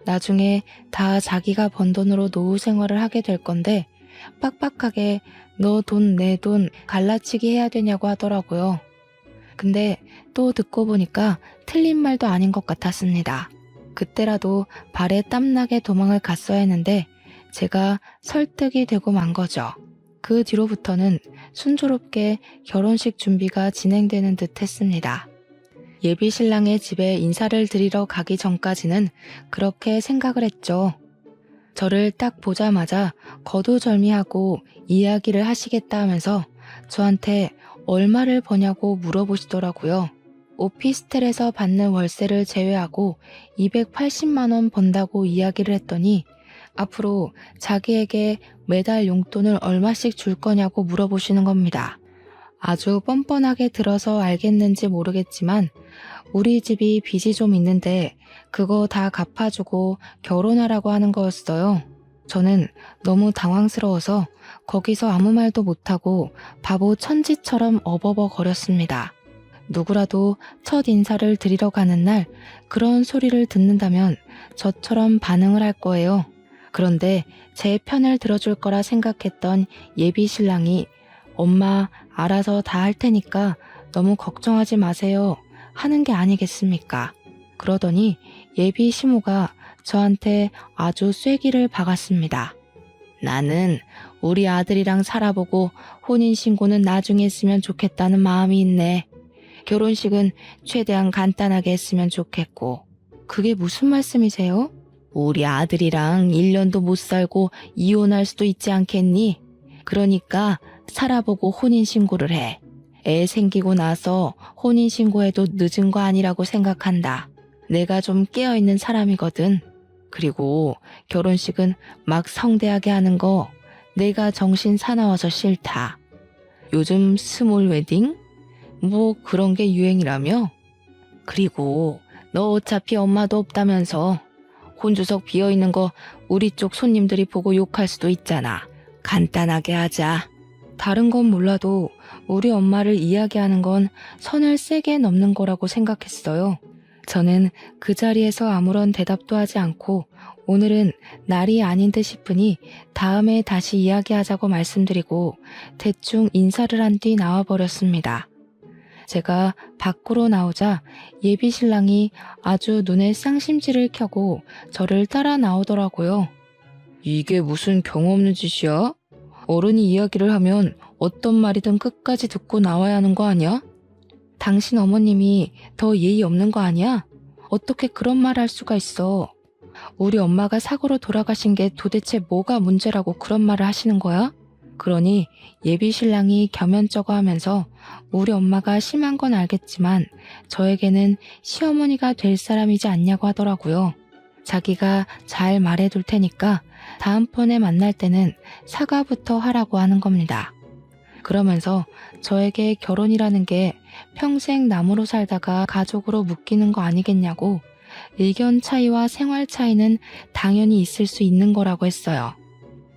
Speaker 1: 나중에 다 자기가 번 돈으로 노후 생활을 하게 될 건데 빡빡하게 너 돈 내 돈 갈라치기 해야 되냐고 하더라고요. 근데 또 듣고 보니까 틀린 말도 아닌 것 같았습니다. 그때라도 발에 땀나게 도망을 갔어야 했는데 제가 설득이 되고 만 거죠. 그 뒤로부터는 순조롭게 결혼식 준비가 진행되는 듯 했습니다. 예비 신랑의 집에 인사를 드리러 가기 전까지는 그렇게 생각을 했죠. 저를 딱 보자마자 거두절미하고 이야기를 하시겠다 하면서 저한테 얼마를 버냐고 물어보시더라고요. 오피스텔에서 받는 월세를 제외하고 280만 원 번다고 이야기를 했더니 앞으로 자기에게 매달 용돈을 얼마씩 줄 거냐고 물어보시는 겁니다. 아주 뻔뻔하게 들어서 알겠는지 모르겠지만 우리 집이 빚이 좀 있는데 그거 다 갚아주고 결혼하라고 하는 거였어요. 저는 너무 당황스러워서 거기서 아무 말도 못하고 바보 천지처럼 어버버 거렸습니다. 누구라도 첫 인사를 드리러 가는 날 그런 소리를 듣는다면 저처럼 반응을 할 거예요. 그런데 제 편을 들어줄 거라 생각했던 예비 신랑이 엄마 알아서 다 할 테니까 너무 걱정하지 마세요 하는 게 아니겠습니까? 그러더니 예비 시모가 저한테 아주 쐐기를 박았습니다. 나는 우리 아들이랑 살아보고 혼인신고는 나중에 했으면 좋겠다는 마음이 있네. 결혼식은 최대한 간단하게 했으면 좋겠고. 그게 무슨 말씀이세요? 우리 아들이랑 1년도 못 살고 이혼할 수도 있지 않겠니? 그러니까 살아보고 혼인신고를 해. 애 생기고 나서 혼인신고해도 늦은 거 아니라고 생각한다. 내가 좀 깨어있는 사람이거든. 그리고 결혼식은 막 성대하게 하는 거 내가 정신 사나워서 싫다. 요즘 스몰 웨딩? 뭐 그런 게 유행이라며? 그리고 너 어차피 엄마도 없다면서 혼주석 비어있는 거 우리 쪽 손님들이 보고 욕할 수도 있잖아. 간단하게 하자. 다른 건 몰라도 우리 엄마를 이야기하는 건 선을 세게 넘는 거라고 생각했어요. 저는 그 자리에서 아무런 대답도 하지 않고 오늘은 날이 아닌 듯 싶으니 다음에 다시 이야기하자고 말씀드리고 대충 인사를 한 뒤 나와버렸습니다. 제가 밖으로 나오자 예비 신랑이 아주 눈에 쌍심지를 켜고 저를 따라 나오더라고요. 이게 무슨 경험 없는 짓이야? 어른이 이야기를 하면 어떤 말이든 끝까지 듣고 나와야 하는 거 아니야? 당신 어머님이 더 예의 없는 거 아니야? 어떻게 그런 말 할 수가 있어? 우리 엄마가 사고로 돌아가신 게 도대체 뭐가 문제라고 그런 말을 하시는 거야? 그러니 예비 신랑이 겸연쩍어 하면서 우리 엄마가 심한 건 알겠지만 저에게는 시어머니가 될 사람이지 않냐고 하더라고요. 자기가 잘 말해둘 테니까 다음번에 만날 때는 사과부터 하라고 하는 겁니다. 그러면서 저에게 결혼이라는 게 평생 남으로 살다가 가족으로 묶이는 거 아니겠냐고 의견 차이와 생활 차이는 당연히 있을 수 있는 거라고 했어요.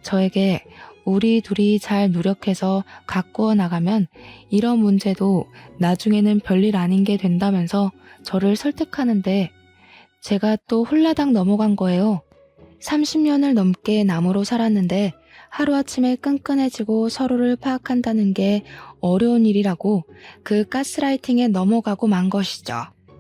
Speaker 1: 저에게 우리 둘이 잘 노력해서 가꾸어 나가면 이런 문제도 나중에는 별일 아닌 게 된다면서 저를 설득하는데 제가 또 홀라당 넘어간 거예요. 30년을 넘게 남으로 살았는데 하루아침에 끈끈해지고 서로를 파악한다는 게 어려운 일이라고 그 가스라이팅에 넘어가고 만 것이죠.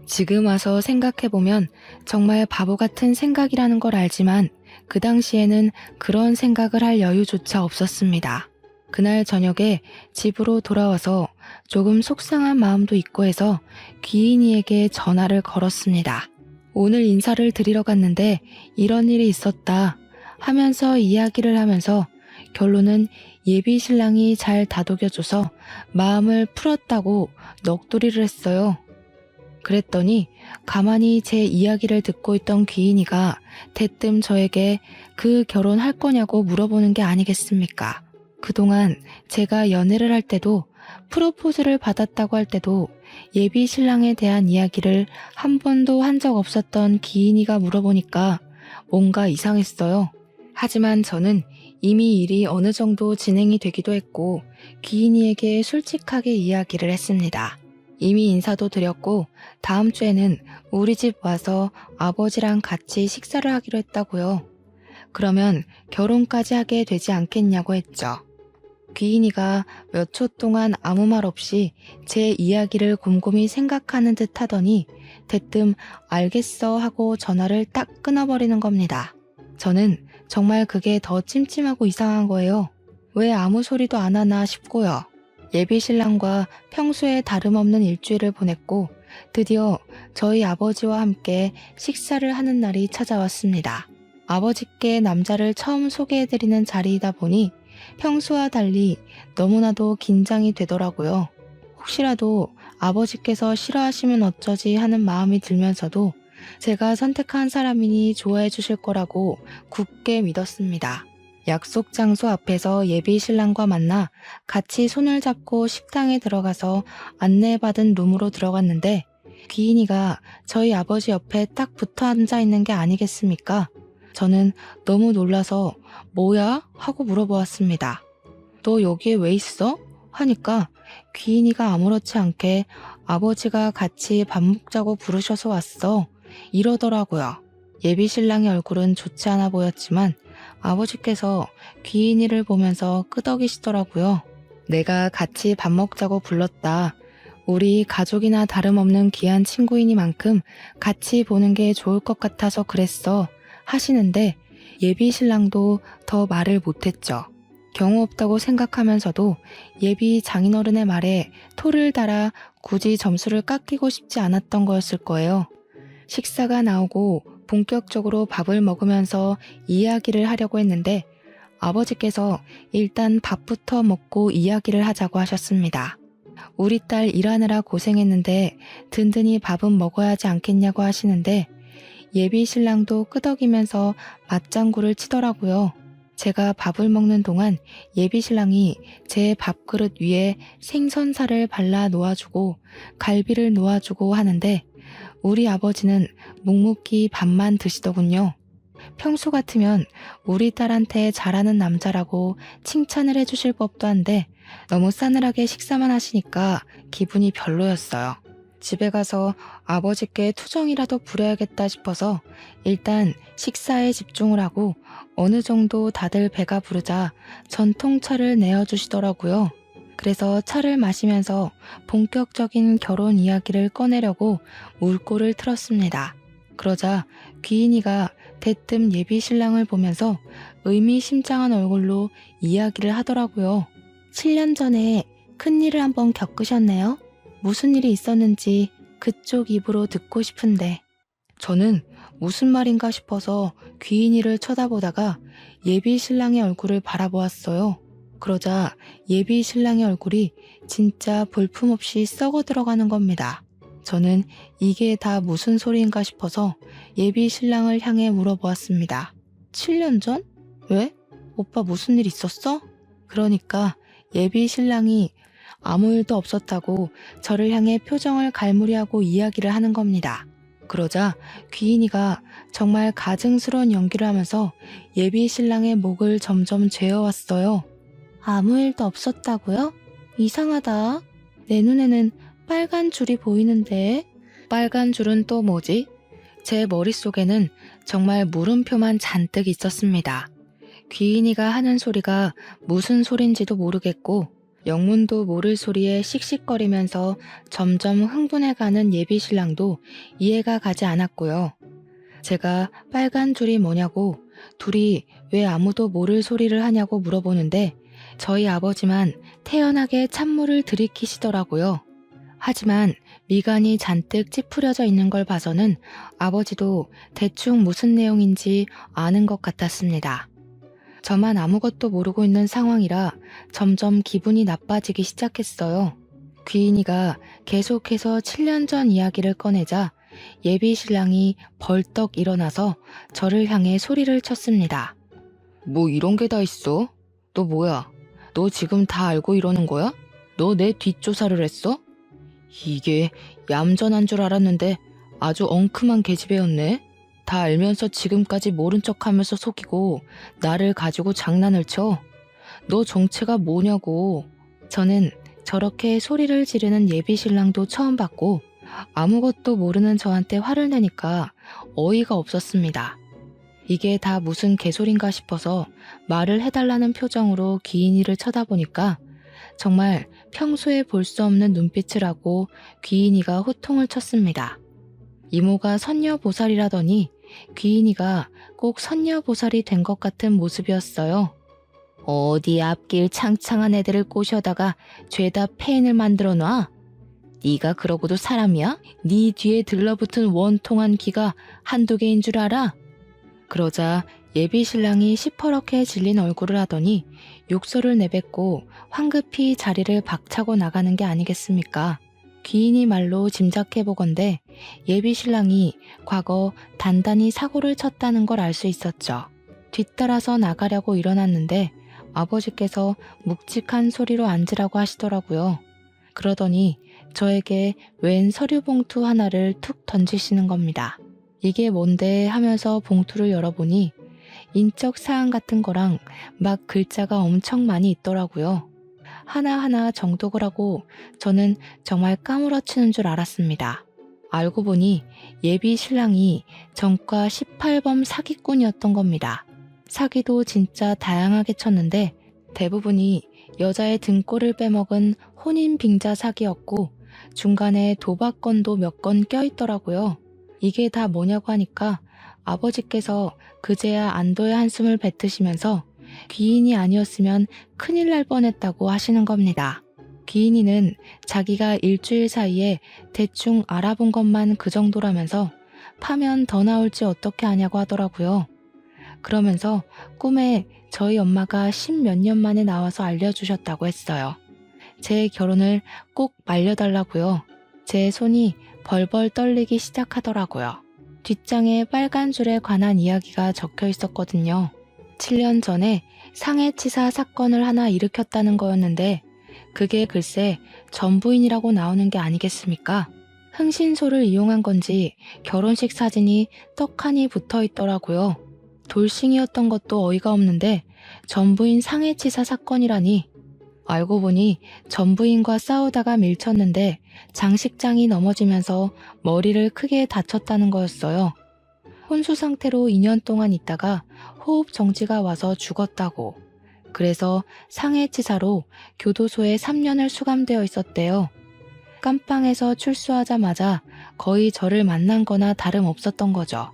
Speaker 1: 지금 와서 생각해보면 정말 바보 같은 생각이라는 걸 알지만 그 당시에는 그런 생각을 할 여유조차 없었습니다. 그날 저녁에 집으로 돌아와서 조금 속상한 마음도 있고 해서 귀인이에게 전화를 걸었습니다. 오늘 인사를 드리러 갔는데 이런 일이 있었다 하면서 이야기를 하면서 결론은 예비 신랑이 잘 다독여줘서 마음을 풀었다고 넋두리를 했어요. 그랬더니 가만히 제 이야기를 듣고 있던 귀인이가 대뜸 저에게 그 결혼할 거냐고 물어보는 게 아니겠습니까? 그동안 제가 연애를 할 때도 프로포즈를 받았다고 할 때도 예비 신랑에 대한 이야기를 한 번도 한 적 없었던 귀인이가 물어보니까 뭔가 이상했어요. 하지만 저는 이미 일이 어느 정도 진행이 되기도 했고 귀인이에게 솔직하게 이야기를 했습니다. 이미 인사도 드렸고 다음 주에는 우리 집 와서 아버지랑 같이 식사를 하기로 했다고요. 그러면 결혼까지 하게 되지 않겠냐고 했죠. 귀인이가 몇 초 동안 아무 말 없이 제 이야기를 곰곰이 생각하는 듯 하더니 대뜸 알겠어 하고 전화를 딱 끊어버리는 겁니다. 저는 정말 그게 더 찜찜하고 이상한 거예요. 왜 아무 소리도 안 하나 싶고요. 예비 신랑과 평소에 다름없는 일주일을 보냈고 드디어 저희 아버지와 함께 식사를 하는 날이 찾아왔습니다. 아버지께 남자를 처음 소개해드리는 자리이다 보니 평소와 달리 너무나도 긴장이 되더라고요. 혹시라도 아버지께서 싫어하시면 어쩌지 하는 마음이 들면서도 제가 선택한 사람이니 좋아해 주실 거라고 굳게 믿었습니다. 약속 장소 앞에서 예비 신랑과 만나 같이 손을 잡고 식당에 들어가서 안내받은 룸으로 들어갔는데 귀인이가 저희 아버지 옆에 딱 붙어 앉아 있는 게 아니겠습니까? 저는 너무 놀라서 뭐야? 하고 물어보았습니다. 너 여기에 왜 있어? 하니까 귀인이가 아무렇지 않게 아버지가 같이 밥 먹자고 부르셔서 왔어. 이러더라고요. 예비 신랑의 얼굴은 좋지 않아 보였지만 아버지께서 귀인이를 보면서 끄덕이시더라고요. 내가 같이 밥 먹자고 불렀다. 우리 가족이나 다름없는 귀한 친구이니만큼 같이 보는 게 좋을 것 같아서 그랬어. 하시는데 예비 신랑도 더 말을 못했죠. 경우 없다고 생각하면서도 예비 장인어른의 말에 토를 달아 굳이 점수를 깎이고 싶지 않았던 거였을 거예요. 식사가 나오고 본격적으로 밥을 먹으면서 이야기를 하려고 했는데 아버지께서 일단 밥부터 먹고 이야기를 하자고 하셨습니다. 우리 딸 일하느라 고생했는데 든든히 밥은 먹어야 하지 않겠냐고 하시는데 예비 신랑도 끄덕이면서 맞장구를 치더라고요. 제가 밥을 먹는 동안 예비 신랑이 제 밥그릇 위에 생선살을 발라 놓아주고 갈비를 놓아주고 하는데 우리 아버지는 묵묵히 밥만 드시더군요. 평소 같으면 우리 딸한테 잘하는 남자라고 칭찬을 해주실 법도 한데 너무 싸늘하게 식사만 하시니까 기분이 별로였어요. 집에 가서 아버지께 투정이라도 부려야겠다 싶어서 일단 식사에 집중을 하고 어느 정도 다들 배가 부르자 전통차를 내어주시더라고요. 그래서 차를 마시면서 본격적인 결혼 이야기를 꺼내려고 물꼬를 틀었습니다. 그러자 귀인이가 대뜸 예비 신랑을 보면서 의미심장한 얼굴로 이야기를 하더라고요. 7년 전에 큰일을 한번 겪으셨네요. 무슨 일이 있었는지 그쪽 입으로 듣고 싶은데. 저는 무슨 말인가 싶어서 귀인이를 쳐다보다가 예비 신랑의 얼굴을 바라보았어요. 그러자 예비 신랑의 얼굴이 진짜 볼품없이 썩어 들어가는 겁니다. 저는 이게 다 무슨 소리인가 싶어서 예비 신랑을 향해 물어보았습니다. 7년 전? 왜? 오빠 무슨 일 있었어? 그러니까 예비 신랑이 아무 일도 없었다고 저를 향해 표정을 갈무리하고 이야기를 하는 겁니다. 그러자 귀인이가 정말 가증스러운 연기를 하면서 예비 신랑의 목을 점점 죄어왔어요. 아무 일도 없었다고요? 이상하다. 내 눈에는 빨간 줄이 보이는데. 빨간 줄은 또 뭐지? 제 머릿속에는 정말 물음표만 잔뜩 있었습니다. 귀인이가 하는 소리가 무슨 소린지도 모르겠고 영문도 모를 소리에 씩씩거리면서 점점 흥분해가는 예비 신랑도 이해가 가지 않았고요. 제가 빨간 줄이 뭐냐고 둘이 왜 아무도 모를 소리를 하냐고 물어보는데 저희 아버지만 태연하게 찬물을 들이키시더라고요. 하지만 미간이 잔뜩 찌푸려져 있는 걸 봐서는 아버지도 대충 무슨 내용인지 아는 것 같았습니다. 저만 아무것도 모르고 있는 상황이라 점점 기분이 나빠지기 시작했어요. 귀인이가 계속해서 7년 전 이야기를 꺼내자 예비 신랑이 벌떡 일어나서 저를 향해 소리를 쳤습니다. 뭐 이런 게 다 있어? 너 뭐야? 너 지금 다 알고 이러는 거야? 너 내 뒷조사를 했어? 이게 얌전한 줄 알았는데 아주 엉큼한 계집애였네. 다 알면서 지금까지 모른 척하면서 속이고 나를 가지고 장난을 쳐. 너 정체가 뭐냐고. 저는 저렇게 소리를 지르는 예비 신랑도 처음 봤고 아무것도 모르는 저한테 화를 내니까 어이가 없었습니다. 이게 다 무슨 개소린가 싶어서 말을 해달라는 표정으로 귀인이를 쳐다보니까 정말 평소에 볼 수 없는 눈빛을 하고 귀인이가 호통을 쳤습니다. 이모가 선녀보살이라더니 귀인이가 꼭 선녀보살이 된 것 같은 모습이었어요. 어디 앞길 창창한 애들을 꼬셔다가 죄다 폐인을 만들어 놔? 네가 그러고도 사람이야? 네 뒤에 들러붙은 원통한 기가 한두 개인 줄 알아? 그러자 예비 신랑이 시퍼렇게 질린 얼굴을 하더니 욕설을 내뱉고 황급히 자리를 박차고 나가는 게 아니겠습니까? 귀인이 말로 짐작해보건대 예비 신랑이 과거 단단히 사고를 쳤다는 걸 알 수 있었죠. 뒤따라서 나가려고 일어났는데 아버지께서 묵직한 소리로 앉으라고 하시더라고요. 그러더니 저에게 웬 서류 봉투 하나를 툭 던지시는 겁니다. 이게 뭔데 하면서 봉투를 열어보니 인적 사항 같은 거랑 막 글자가 엄청 많이 있더라고요. 하나하나 정독을 하고 저는 정말 까무러치는 줄 알았습니다. 알고 보니 예비 신랑이 전과 18범 사기꾼이었던 겁니다. 사기도 진짜 다양하게 쳤는데 대부분이 여자의 등골을 빼먹은 혼인빙자 사기였고 중간에 도박건도 몇 건 껴있더라고요. 이게 다 뭐냐고 하니까 아버지께서 그제야 안도의 한숨을 뱉으시면서 귀인이 아니었으면 큰일 날 뻔했다고 하시는 겁니다. 귀인이는 자기가 일주일 사이에 대충 알아본 것만 그 정도라면서 파면 더 나올지 어떻게 아냐고 하더라고요. 그러면서 꿈에 저희 엄마가 10몇 년 만에 나와서 알려주셨다고 했어요. 제 결혼을 꼭 말려달라고요. 제 손이 벌벌 떨리기 시작하더라고요. 뒷장에 빨간 줄에 관한 이야기가 적혀 있었거든요. 7년 전에 상해치사 사건을 하나 일으켰다는 거였는데 그게 글쎄 전부인이라고 나오는 게 아니겠습니까? 흥신소를 이용한 건지 결혼식 사진이 떡하니 붙어 있더라고요. 돌싱이었던 것도 어이가 없는데 전부인 상해치사 사건이라니. 알고 보니 전부인과 싸우다가 밀쳤는데 장식장이 넘어지면서 머리를 크게 다쳤다는 거였어요. 혼수 상태로 2년 동안 있다가 호흡 정지가 와서 죽었다고. 그래서 상해치사로 교도소에 3년을 수감되어 있었대요. 깜빵에서 출소하자마자 거의 저를 만난 거나 다름없었던 거죠.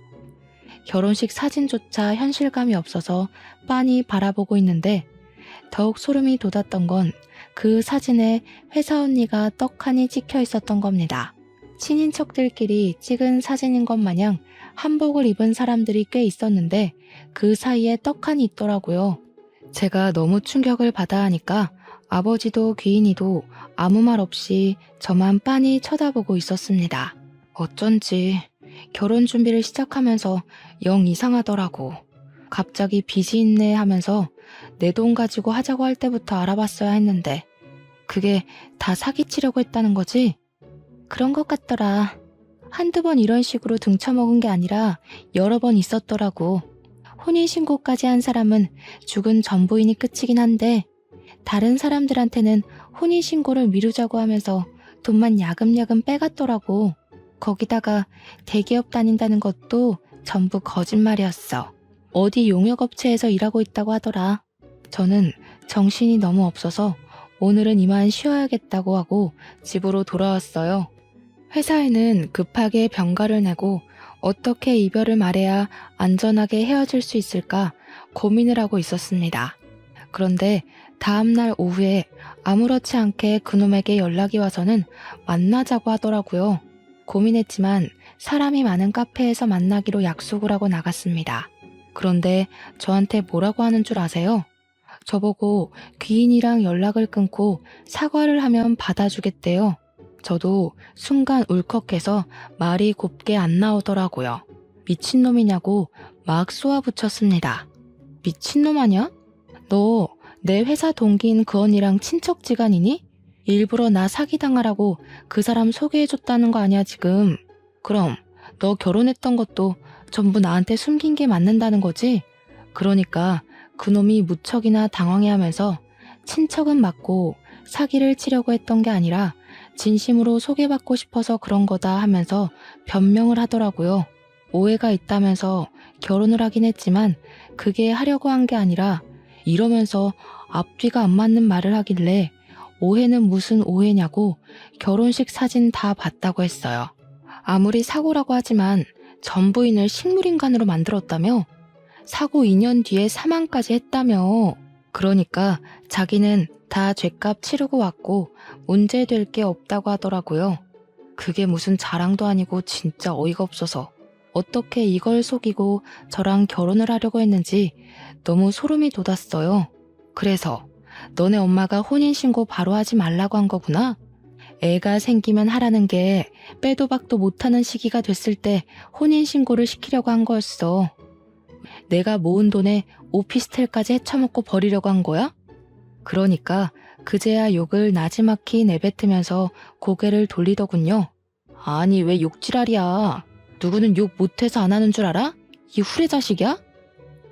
Speaker 1: 결혼식 사진조차 현실감이 없어서 빤히 바라보고 있는데 더욱 소름이 돋았던 건 그 사진에 회사 언니가 떡하니 찍혀 있었던 겁니다. 친인척들끼리 찍은 사진인 것 마냥 한복을 입은 사람들이 꽤 있었는데 그 사이에 떡하니 있더라고요. 제가 너무 충격을 받아 하니까 아버지도 귀인이도 아무 말 없이 저만 빤히 쳐다보고 있었습니다. 어쩐지 결혼 준비를 시작하면서 영 이상하더라고. 갑자기 빚이 있네 하면서 내 돈 가지고 하자고 할 때부터 알아봤어야 했는데 그게 다 사기치려고 했다는 거지? 그런 것 같더라. 한두 번 이런 식으로 등쳐먹은 게 아니라 여러 번 있었더라고. 혼인신고까지 한 사람은 죽은 전부인이 끝이긴 한데 다른 사람들한테는 혼인신고를 미루자고 하면서 돈만 야금야금 빼갔더라고. 거기다가 대기업 다닌다는 것도 전부 거짓말이었어. 어디 용역업체에서 일하고 있다고 하더라. 저는 정신이 너무 없어서 오늘은 이만 쉬어야겠다고 하고 집으로 돌아왔어요. 회사에는 급하게 병가를 내고 어떻게 이별을 말해야 안전하게 헤어질 수 있을까 고민을 하고 있었습니다. 그런데 다음날 오후에 아무렇지 않게 그놈에게 연락이 와서는 만나자고 하더라고요. 고민했지만 사람이 많은 카페에서 만나기로 약속을 하고 나갔습니다. 그런데 저한테 뭐라고 하는 줄 아세요? 저보고 귀인이랑 연락을 끊고 사과를 하면 받아주겠대요. 저도 순간 울컥해서 말이 곱게 안 나오더라고요. 미친놈이냐고 막 쏘아붙였습니다. 미친놈 아냐? 너 내 회사 동기인 그 언니랑 친척지간이니? 일부러 나 사기당하라고 그 사람 소개해줬다는 거 아니야 지금. 그럼 너 결혼했던 것도 전부 나한테 숨긴 게 맞는다는 거지? 그러니까 그놈이 무척이나 당황해하면서 친척은 맞고 사기를 치려고 했던 게 아니라 진심으로 소개받고 싶어서 그런 거다 하면서 변명을 하더라고요. 오해가 있다면서 결혼을 하긴 했지만 그게 하려고 한 게 아니라 이러면서 앞뒤가 안 맞는 말을 하길래 오해는 무슨 오해냐고 결혼식 사진 다 봤다고 했어요. 아무리 사고라고 하지만 전부인을 식물인간으로 만들었다며? 사고 2년 뒤에 사망까지 했다며. 그러니까 자기는 다 죗값 치르고 왔고 문제될 게 없다고 하더라고요. 그게 무슨 자랑도 아니고 진짜 어이가 없어서 어떻게 이걸 속이고 저랑 결혼을 하려고 했는지 너무 소름이 돋았어요. 그래서 너네 엄마가 혼인신고 바로 하지 말라고 한 거구나? 애가 생기면 하라는 게 빼도 박도 못하는 시기가 됐을 때 혼인신고를 시키려고 한 거였어. 내가 모은 돈에 오피스텔까지 헤쳐먹고 버리려고 한 거야? 그러니까 그제야 욕을 나지막히 내뱉으면서 고개를 돌리더군요. 아니 왜 욕지랄이야. 누구는 욕 못해서 안 하는 줄 알아? 이 후레자식이야?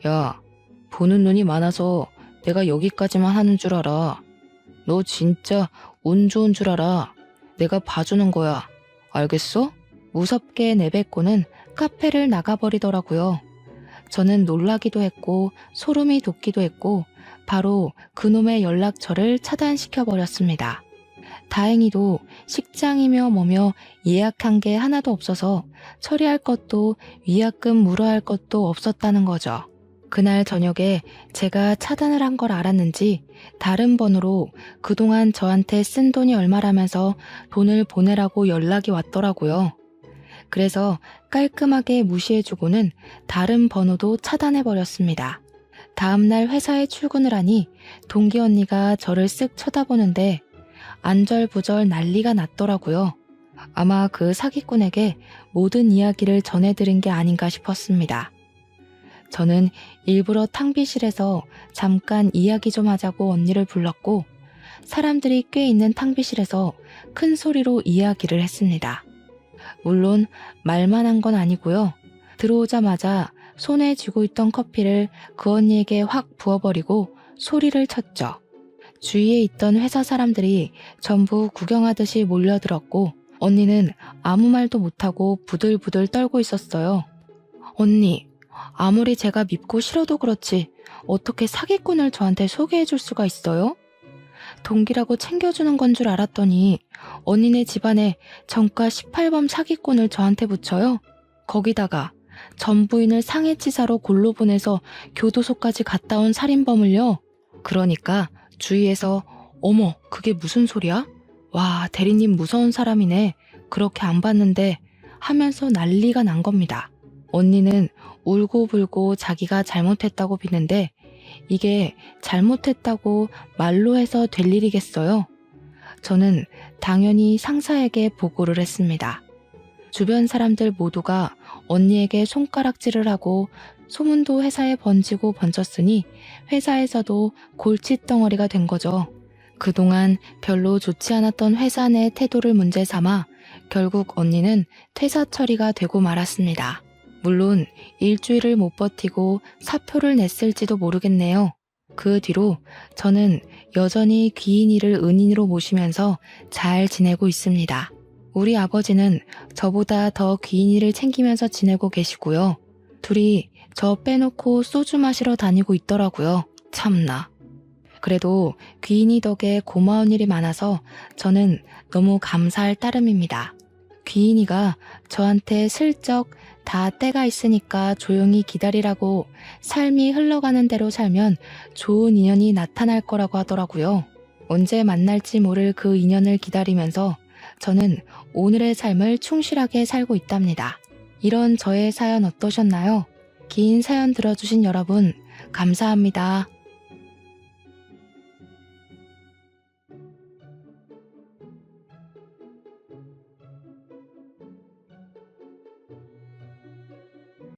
Speaker 1: 야, 보는 눈이 많아서 내가 여기까지만 하는 줄 알아. 너 진짜 운 좋은 줄 알아. 내가 봐주는 거야. 알겠어? 무섭게 내뱉고는 카페를 나가버리더라고요. 저는 놀라기도 했고 소름이 돋기도 했고 바로 그놈의 연락처를 차단시켜버렸습니다. 다행히도 식장이며 뭐며 예약한 게 하나도 없어서 처리할 것도 위약금 물어야 할 것도 없었다는 거죠. 그날 저녁에 제가 차단을 한 걸 알았는지 다른 번호로 그동안 저한테 쓴 돈이 얼마라면서 돈을 보내라고 연락이 왔더라고요. 그래서 깔끔하게 무시해주고는 다른 번호도 차단해버렸습니다. 다음날 회사에 출근을 하니 동기 언니가 저를 쓱 쳐다보는데 안절부절 난리가 났더라고요. 아마 그 사기꾼에게 모든 이야기를 전해드린 게 아닌가 싶었습니다. 저는 일부러 탕비실에서 잠깐 이야기 좀 하자고 언니를 불렀고 사람들이 꽤 있는 탕비실에서 큰 소리로 이야기를 했습니다. 물론 말만 한 건 아니고요. 들어오자마자 손에 쥐고 있던 커피를 그 언니에게 확 부어버리고 소리를 쳤죠. 주위에 있던 회사 사람들이 전부 구경하듯이 몰려들었고 언니는 아무 말도 못하고 부들부들 떨고 있었어요. 언니, 아무리 제가 밉고 싫어도 그렇지 어떻게 사기꾼을 저한테 소개해 줄 수가 있어요? 동기라고 챙겨주는 건 줄 알았더니 언니네 집안에 전과 18범 사기꾼을 저한테 붙여요? 거기다가 전 부인을 상해치사로 골로 보내서 교도소까지 갔다 온 살인범을요? 그러니까 주위에서 어머 그게 무슨 소리야? 와 대리님 무서운 사람이네. 그렇게 안 봤는데 하면서 난리가 난 겁니다. 언니는 울고불고 자기가 잘못했다고 비는데 이게 잘못했다고 말로 해서 될 일이겠어요? 저는 당연히 상사에게 보고를 했습니다. 주변 사람들 모두가 언니에게 손가락질을 하고 소문도 회사에 번지고 번졌으니 회사에서도 골칫덩어리가 된 거죠. 그동안 별로 좋지 않았던 회사 내 태도를 문제 삼아 결국 언니는 퇴사 처리가 되고 말았습니다. 물론 일주일을 못 버티고 사표를 냈을지도 모르겠네요. 그 뒤로 저는 여전히 귀인이를 은인으로 모시면서 잘 지내고 있습니다. 우리 아버지는 저보다 더 귀인이를 챙기면서 지내고 계시고요. 둘이 저 빼놓고 소주 마시러 다니고 있더라고요. 참나. 그래도 귀인이 덕에 고마운 일이 많아서 저는 너무 감사할 따름입니다. 귀인이가 저한테 슬쩍 다 때가 있으니까 조용히 기다리라고 삶이 흘러가는 대로 살면 좋은 인연이 나타날 거라고 하더라고요. 언제 만날지 모를 그 인연을 기다리면서 저는 오늘의 삶을 충실하게 살고 있답니다. 이런 저의 사연 어떠셨나요? 긴 사연 들어주신 여러분 감사합니다.